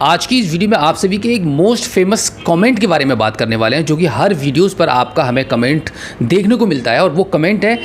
आज की इस वीडियो में आप सभी के एक मोस्ट फेमस कमेंट के बारे में बात करने वाले हैं, जो कि हर वीडियोस पर आपका हमें कमेंट देखने को मिलता है। और वो कमेंट है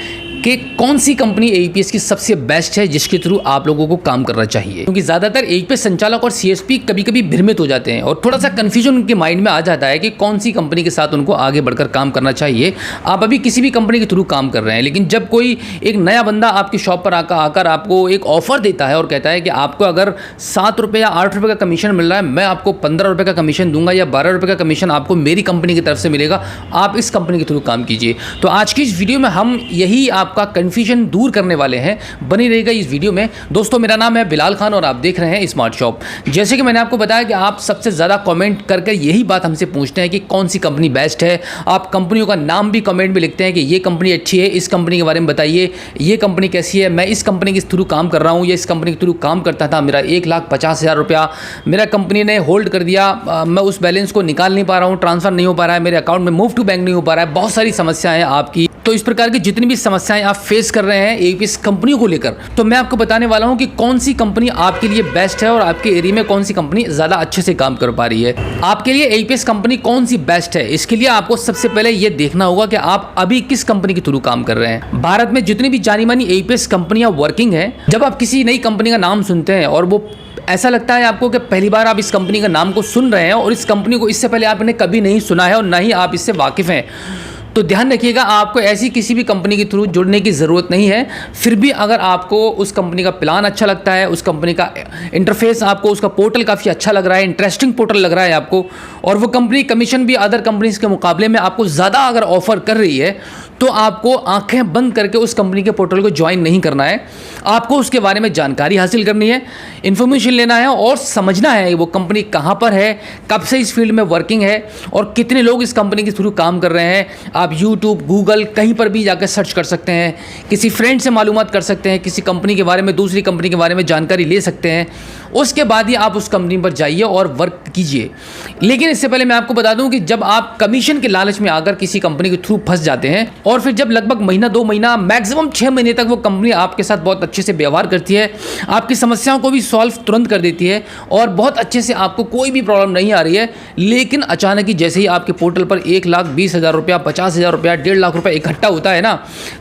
कि कौन सी कंपनी एईपीएस की सबसे बेस्ट है जिसके थ्रू आप लोगों को काम करना चाहिए। क्योंकि ज़्यादातर एईपीएस संचालक और सीएसपी कभी कभी भ्रमित हो जाते हैं और थोड़ा सा कन्फ्यूजन उनके माइंड में आ जाता है कि कौन सी कंपनी के साथ उनको आगे बढ़कर काम करना चाहिए। आप अभी किसी भी कंपनी के थ्रू काम कर रहे हैं, लेकिन जब कोई एक नया बंदा आपकी शॉप पर आकर आपको एक ऑफर देता है और कहता है कि आपको अगर 7 रुपये या 8 रुपये का कमीशन मिल रहा है, मैं आपको 15 रुपये का कमीशन दूंगा या 12 रुपये का कमीशन आपको मेरी कंपनी की तरफ से मिलेगा, आप इस कंपनी के थ्रू काम कीजिए। तो आज की इस वीडियो में हम यही आपका कन्फ्यूजन दूर करने वाले हैं। बनी रहेगा इस वीडियो में। दोस्तों, मेरा नाम है बिलाल खान और आप देख रहे हैं स्मार्ट शॉप। जैसे कि मैंने आपको बताया कि आप सबसे ज़्यादा कमेंट करके यही बात हमसे पूछते हैं कि कौन सी कंपनी बेस्ट है। आप कंपनियों का नाम भी कमेंट में लिखते हैं कि ये कंपनी अच्छी है, इस कंपनी के बारे में बताइए, ये कंपनी कैसी है, मैं इस कंपनी के थ्रू काम कर रहा हूँ, ये इस कंपनी के थ्रू काम करता था, मेरा 1,50,000 रुपया मेरा कंपनी ने होल्ड कर दिया, मैं उस बैलेंस को निकाल नहीं पा रहा हूँ, ट्रांसफर नहीं हो पा रहा है, मेरे अकाउंट में मूव टू बैंक नहीं हो पा रहा है। बहुत सारी समस्याएं हैं आपकी। तो इस प्रकार की जितनी भी समस्याएं आप फेस कर रहे हैं एईपीएस कंपनियों को लेकर, तो मैं आपको बताने वाला हूं कि कौन सी कंपनी आपके लिए बेस्ट है और आपके एरिया में कौन सी कंपनी ज़्यादा अच्छे से काम कर पा रही है। आपके लिए एईपीएस कंपनी कौन सी बेस्ट है, इसके लिए आपको सबसे पहले यह देखना होगा कि आप अभी किस कंपनी के थ्रू काम कर रहे हैं। भारत में जितनी भी जानी मानी एईपीएस कंपनियां वर्किंग है, जब आप किसी नई कंपनी का नाम सुनते हैं और वो ऐसा लगता है आपको कि पहली बार आप इस कंपनी का नाम को सुन रहे हैं और इस कंपनी को इससे पहले आपने कभी नहीं सुना है और ना ही आप इससे वाकिफ़ हैं, तो ध्यान रखिएगा, आपको ऐसी किसी भी कंपनी के थ्रू जुड़ने की ज़रूरत नहीं है। फिर भी अगर आपको उस कंपनी का प्लान अच्छा लगता है, उस कंपनी का इंटरफेस आपको, उसका पोर्टल काफ़ी अच्छा लग रहा है, इंटरेस्टिंग पोर्टल लग रहा है आपको, और वो कंपनी कमीशन भी अदर कंपनीज़ के मुकाबले में आपको ज़्यादा अगर ऑफर कर रही है, तो आपको आंखें बंद करके उस कंपनी के पोर्टल को ज्वाइन नहीं करना है। आपको उसके बारे में जानकारी हासिल करनी है, इन्फॉर्मेशन लेना है और समझना है वो कंपनी कहाँ पर है, कब से इस फील्ड में वर्किंग है और कितने लोग इस कंपनी के थ्रू काम कर रहे हैं। आप यूट्यूब, गूगल कहीं पर भी जाकर सर्च कर सकते हैं, किसी फ्रेंड से मालूमात कर सकते हैं, किसी कंपनी के बारे में, दूसरी कंपनी के बारे में जानकारी ले सकते हैं। उसके बाद ही आप उस कंपनी पर जाइए और वर्क कीजिए। लेकिन इससे पहले मैं आपको बता दूं कि जब आप कमीशन के लालच में आकर किसी कंपनी के थ्रू फंस जाते हैं और फिर जब लगभग महीना, 2 महीना, मैक्सिमम 6 महीने तक वो कंपनी आपके साथ बहुत अच्छे से व्यवहार करती है, आपकी समस्याओं को भी सॉल्व तुरंत कर देती है और बहुत अच्छे से आपको कोई भी प्रॉब्लम नहीं आ रही है, लेकिन अचानक ही जैसे ही आपके पोर्टल पर 1,20,000 रुपया, 50,000 रुपया, 1.5 लाख रुपया इकट्ठा होता है ना,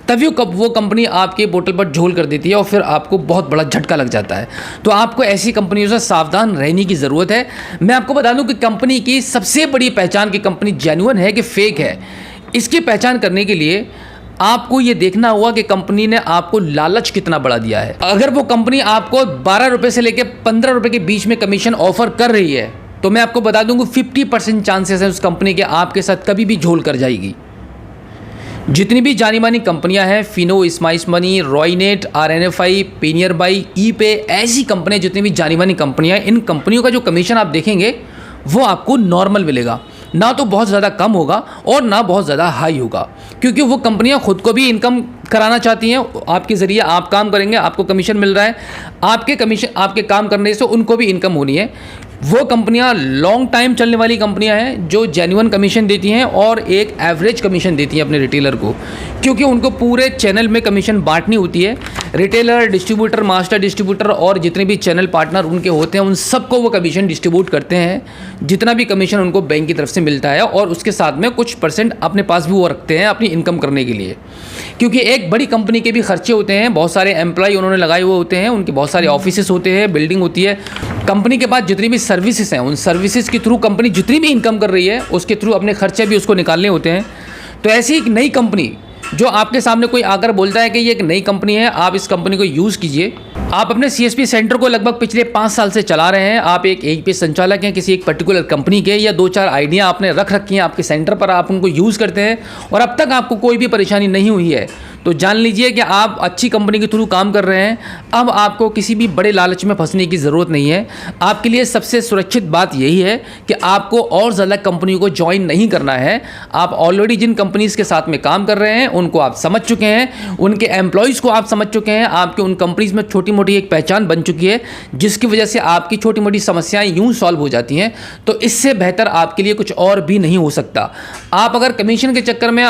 तभी वो कंपनी आपके पोर्टल पर झोल कर देती है और फिर आपको बहुत बड़ा झटका लग जाता है। तो आपको ऐसी कंपनियों से सावधान रहने की ज़रूरत है। मैं आपको बता दूं कि कंपनी की सबसे बड़ी पहचान की कंपनी जेन्युइन है कि फेक है, इसकी पहचान करने के लिए आपको ये देखना होगा कि कंपनी ने आपको लालच कितना बढ़ा दिया है। अगर वो कंपनी आपको 12 रुपये से लेकर 15 रुपये के बीच में कमीशन ऑफर कर रही है, तो मैं आपको बता दूंगा 50% चांसेस है उस कंपनी के आपके साथ कभी भी झोल कर जाएगी। जितनी भी जानी मानी कंपनियां हैं, Fino, Spice Money, Roinet, RNFI, PayNearby, ePay, ऐसी कंपनियां जितनी भी जानी मानी कंपनियां, इन कंपनियों का जो कमीशन आप देखेंगे वो आपको नॉर्मल मिलेगा, ना तो बहुत ज़्यादा कम होगा और ना बहुत ज़्यादा हाई होगा, क्योंकि वो कंपनियां खुद को भी इनकम कराना चाहती हैं। आपके ज़रिए आप काम करेंगे, आपको कमीशन मिल रहा है, आपके काम करने से उनको भी इनकम होनी है। वो कंपनियां लॉन्ग टाइम चलने वाली कंपनियां हैं जो जेन्युइन कमीशन देती हैं और एक एवरेज कमीशन देती हैं अपने रिटेलर को, क्योंकि उनको पूरे चैनल में कमीशन बांटनी होती है। रिटेलर, डिस्ट्रीब्यूटर, मास्टर डिस्ट्रीब्यूटर और जितने भी चैनल पार्टनर उनके होते हैं, उन सबको वो कमीशन डिस्ट्रीब्यूट करते हैं। जितना भी कमीशन उनको बैंक की तरफ से मिलता है और उसके साथ में कुछ % अपने पास भी वो रखते हैं अपनी इनकम करने के लिए, क्योंकि एक बड़ी कंपनी के भी खर्चे होते हैं, बहुत सारे एम्प्लॉय उन्होंने लगाए हुए होते हैं, उनके बहुत सारे ऑफिसेस होते हैं, बिल्डिंग होती है। कंपनी के पास जितनी भी सर्विसेज हैं, उन सर्विसेज के थ्रू कंपनी जितनी भी इनकम कर रही है उसके थ्रू अपने खर्चे भी उसको निकालने होते हैं। तो ऐसी एक नई कंपनी जो आपके सामने कोई आकर बोलता है कि ये एक नई कंपनी है, आप इस कंपनी को यूज़ कीजिए। आप अपने सीएसपी सेंटर को लगभग पिछले 5 साल से चला रहे हैं, आप एक एईपीएस संचालक हैं किसी एक पर्टिकुलर कंपनी के, या 2-4 आइडिया आपने रख रखी हैं आपके सेंटर पर, आप उनको यूज़ करते हैं और अब तक आपको कोई भी परेशानी नहीं हुई है, तो जान लीजिए कि आप अच्छी कंपनी के थ्रू काम कर रहे हैं। अब आपको किसी भी बड़े लालच में फंसने की ज़रूरत नहीं है। आपके लिए सबसे सुरक्षित बात यही है कि आपको और ज़्यादा कंपनियों को ज्वाइन नहीं करना है। आप ऑलरेडी जिन कंपनीज़ के साथ में काम कर रहे हैं उनको आप समझ चुके हैं, उनके एम्प्लॉयज़ को आप समझ चुके हैं, आपके उन कंपनीज़ में छोटी मोटी एक पहचान बन चुकी है, जिसकी वजह से आपकी छोटी मोटी समस्याएं यूं सॉल्व हो जाती हैं। तो इससे बेहतर आपके लिए कुछ और भी नहीं हो सकता। आप अगर कमीशन के चक्कर में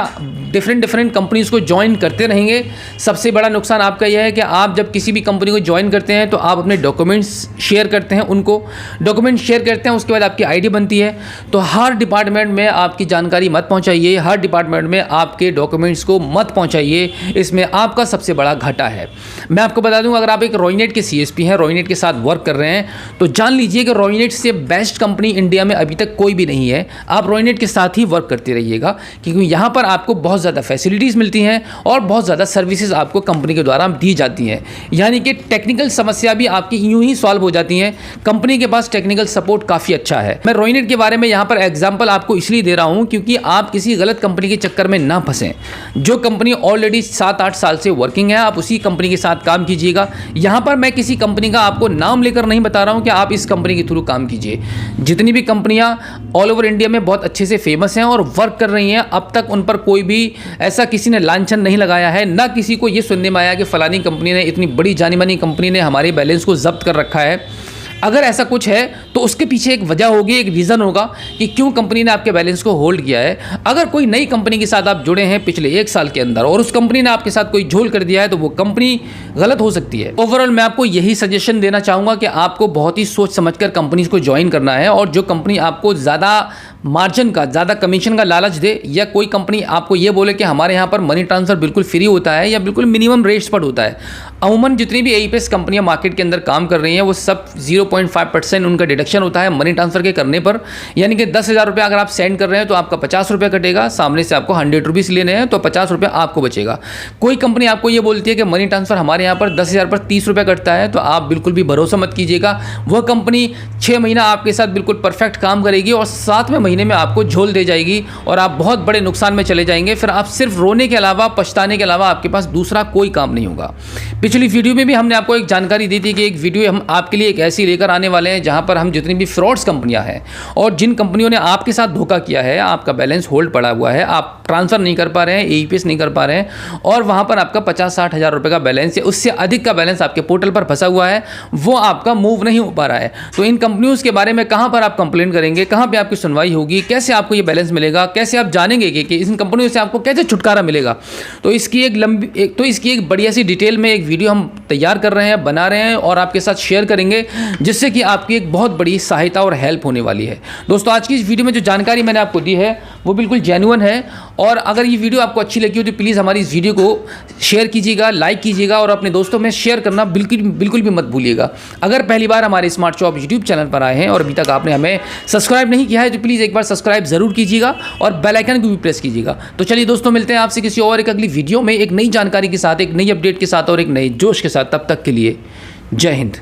डिफरेंट कंपनीज़ को ज्वाइन करते करते रहेंगे। सबसे बड़ा नुकसान आपका यह है कि आप जब किसी भी कंपनी को ज्वाइन करते हैं तो आप अपने डॉक्यूमेंट्स शेयर करते हैं, उनको डॉक्यूमेंट शेयर करते हैं, उसके बाद आपकी आईडी बनती है। तो हर डिपार्टमेंट में आपकी जानकारी मत पहुंचाइए, हर डिपार्टमेंट में आपके डॉक्यूमेंट्स को मत पहुंचाइए, इसमें आपका सबसे बड़ा घाटा है। मैं आपको बता दूं, अगर आप एक रॉयनेट के सीएसपी हैं, रॉयनेट के साथ वर्क कर रहे हैं, तो जान लीजिए कि रॉयनेट से बेस्ट कंपनी इंडिया में अभी तक कोई भी नहीं है। आप रॉयनेट के साथ ही वर्क करते रहिएगा, क्योंकि यहाँ पर आपको बहुत ज़्यादा फैसिलिटीज़ मिलती हैं और बहुत ज़्यादा सर्विसेज आपको कंपनी के द्वारा दी जाती हैं। यानी कि टेक्निकल समस्या भी आपकी यूं ही सॉल्व हो जाती हैं। कंपनी के पास टेक्निकल सपोर्ट काफ़ी अच्छा है। मैं रॉयनेट के बारे में यहाँ पर एग्जाम्पल आपको इसलिए दे रहा हूँ क्योंकि आप किसी गलत कंपनी के चक्कर में ना फंसें। जो कंपनी ऑलरेडी 7-8 साल से वर्किंग है, आप उसी कंपनी के साथ काम कीजिएगा। यहाँ पर मैं किसी कंपनी का आपको नाम लेकर नहीं बता रहा हूँ कि आप इस कंपनी के थ्रू काम कीजिए। जितनी भी कंपनियाँ ऑल ओवर इंडिया में बहुत अच्छे से फेमस हैं और वर्क कर रही हैं, अब तक उन पर कोई भी ऐसा किसी ने लांछन नहीं लगाया है, ना किसी को ये सुनने में आया कि फलानी कंपनी ने, इतनी बड़ी जानी मानी कंपनी ने हमारे बैलेंस को जब्त कर रखा है। अगर ऐसा कुछ है तो उसके पीछे एक वजह होगी, एक रीज़न होगा कि क्यों कंपनी ने आपके बैलेंस को होल्ड किया है। अगर कोई नई कंपनी के साथ आप जुड़े हैं पिछले 1 साल के अंदर और उस कंपनी ने आपके साथ कोई झोल कर दिया है, तो वो कंपनी गलत हो सकती है। ओवरऑल मैं आपको यही सजेशन देना चाहूँगा कि आपको बहुत ही सोच समझकर कंपनीज को ज्वाइन करना है। और जो कंपनी आपको ज़्यादा मार्जिन का, ज़्यादा कमीशन का लालच दे, या कोकोई कंपनी आपको ये बोले कि हमारे यहाँ पर मनी ट्रांसफ़र बिल्कुल फ्री होता है या बिल्कुल मिनिमम रेट्स पर होता है। अमूमन जितनी भी एईपीएस कंपनियाँ मार्केट के अंदर काम कर रही हैं, वो सब 0.5% उनका डिडक्शन होता है मनी ट्रांसफ़र के करने पर। यानी कि 10,000 रुपये अगर आप सेंड कर रहे हैं तो आपका 50 रुपये कटेगा, सामने से आपको 100 रुपीज़ लेने हैं तो 50 रुपये आपको बचेगा। कोई कंपनी आपको ये बोलती है कि मनी ट्रांसफ़र हमारे यहाँ पर 10,000 पर 30 रुपये कटता है, तो आप बिल्कुल भी भरोसा मत कीजिएगा। वह कंपनी 6 महीना आपके साथ बिल्कुल परफेक्ट काम करेगी और 7वें महीने में आपको झोल दे जाएगी और आप बहुत बड़े नुकसान में चले जाएंगे। फिर आप सिर्फ रोने के अलावा, पछताने के अलावा आपके पास दूसरा कोई काम नहीं होगा। पिछली वीडियो में भी हमने आपको एक जानकारी दी थी कि एक वीडियो हम आपके लिए एक ऐसी लेकर आने वाले हैं जहां पर हम जितनी भी फ्रॉड्स कंपनियां हैं और जिन कंपनियों ने आपके साथ धोखा किया है, आपका बैलेंस होल्ड पड़ा हुआ है, आप ट्रांसफ़र नहीं कर पा रहे हैं, एईपीएस नहीं कर पा रहे हैं और वहां पर आपका 50-60 हज़ार रुपये का बैलेंस या उससे अधिक का बैलेंस आपके पोर्टल पर फंसा हुआ है, वो आपका मूव नहीं हो पा रहा है। तो इन कंपनियों के बारे में कहां पर आप कंप्लेंट करेंगे, कहां पर आपकी सुनवाई होगी, कैसे आपको ये बैलेंस मिलेगा, कैसे आप जानेंगे कि इन कंपनियों से आपको कैसे छुटकारा मिलेगा। तो इसकी एक बढ़िया सी डिटेल में एक वीडियो हम तैयार कर रहे हैं, बना रहे हैं और आपके साथ शेयर करेंगे, जिससे कि आपकी एक बहुत बड़ी सहायता और हेल्प होने वाली है। दोस्तों, आज की इस वीडियो में जो जानकारी मैंने आपको दी है वो बिल्कुल जेन्युइन है और अगर ये वीडियो आपको अच्छी लगी हो तो प्लीज़ हमारी इस वीडियो को शेयर कीजिएगा, लाइक कीजिएगा और अपने दोस्तों में शेयर करना बिल्कुल भी मत भूलिएगा। अगर पहली बार हमारे स्मार्ट शॉप यूट्यूब चैनल पर आए हैं और अभी तक आपने हमें सब्सक्राइब नहीं किया है तो प्लीज़ एक बार सब्सक्राइब ज़रूर कीजिएगा और बेल आइकन को भी प्रेस कीजिएगा। तो चलिए दोस्तों, मिलते हैं आपसे किसी और एक अगली वीडियो में एक नई जानकारी के साथ, एक नई अपडेट के साथ और एक नए जोश के साथ। तब तक के लिए जय हिंद।